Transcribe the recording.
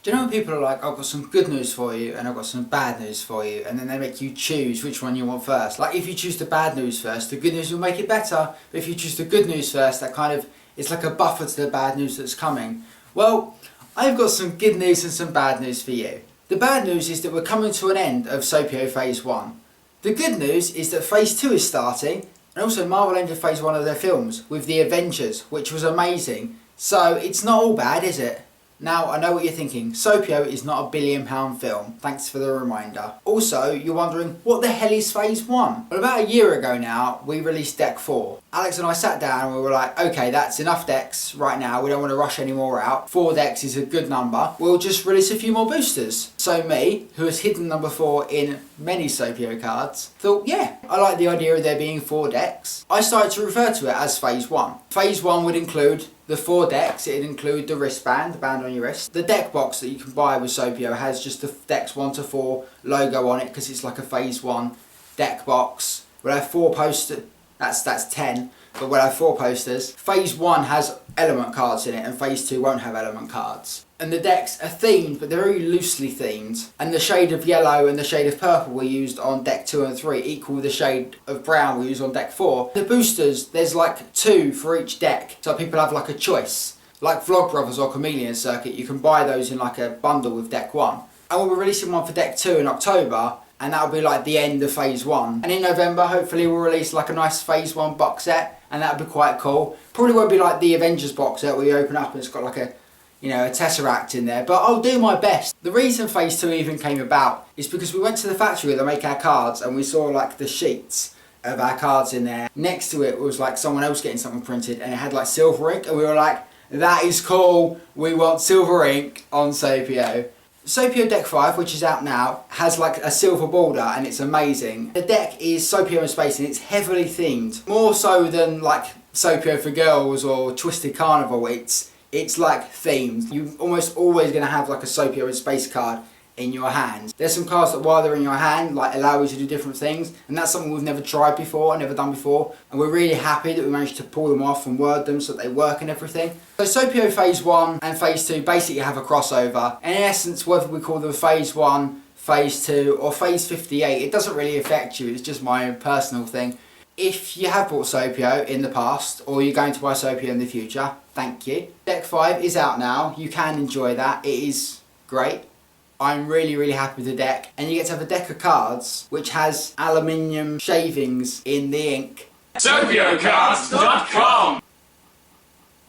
Do you know when people are like, I've got some good news for you and I've got some bad news for you, and then they make you choose which one you want first? Like, if you choose the bad news first, the good news will make it better. But if you choose the good news first, that kind of, it's like a buffer to the bad news that's coming. Well, I've got some good news and some bad news for you. The bad news is that we're coming to an end of Sopio Phase 1. The good news is that Phase 2 is starting, and also Marvel ended Phase 1 of their films with The Avengers, which was amazing. So it's not all bad, is it? Now, I know what you're thinking, Sopio is not a £1 billion film, thanks for the reminder. Also, you're wondering, what the hell is Phase 1? Well, about a year ago now, we released Deck 4. Alex and I sat down and we were like, okay, that's enough decks right now, we don't want to rush any more out. 4 decks is a good number, we'll just release a few more boosters. So me, who has hidden number 4 in many Sopio cards, thought, yeah, I like the idea of there being 4 decks. I started to refer to it as Phase 1. Phase 1 would include the 4 decks. It'd include the wristband, the band on your wrist. The deck box that you can buy with Sopio has just the decks 1 to 4 logo on it because it's like a Phase 1 deck box. We'll have 4 posters, that's 10, but we'll have 4 posters. Phase 1 has element cards in it and Phase 2 won't have element cards. And the decks are themed, but they're very loosely themed. And the shade of yellow and the shade of purple we used on deck 2 and 3 equal the shade of brown we used on deck 4. The boosters, there's like 2 for each deck, so people have like a choice. Like Vlogbrothers or Chameleon Circuit, you can buy those in like a bundle with deck 1. And we'll be releasing one for deck 2 in October, and that'll be like the end of Phase 1. And in November, hopefully we'll release like a nice Phase 1 box set, and that'll be quite cool. Probably won't be like the Avengers box set where you open up and it's got like a Tesseract in there, but I'll do my best. The reason Phase 2 even came about is because we went to the factory where they make our cards and we saw like the sheets of our cards in there. Next to it was like someone else getting something printed and it had like silver ink, and we were like, that is cool, we want silver ink on Sopio. Sopio Deck 5, which is out now, has like a silver border and it's amazing. The deck is Sopio in space and it's heavily themed. More so than like Sopio for Girls or Twisted Carnival, it's like themed. You're almost always going to have like a Sopio in space card in your hand. There's some cards that while they're in your hand like allow you to do different things, and that's something we've never tried before, never done before, and we're really happy that we managed to pull them off and word them so that they work and everything. So Sopio Phase 1 and Phase 2 basically have a crossover, and in essence whether we call them Phase 1, Phase 2 or Phase 58, it doesn't really affect you, it's just my own personal thing. If you have bought Sopio in the past, or you're going to buy Sopio in the future, thank you. Deck 5 is out now, you can enjoy that, it is great. I'm really happy with the deck, and you get to have a deck of cards which has aluminium shavings in the ink. SopioCards.com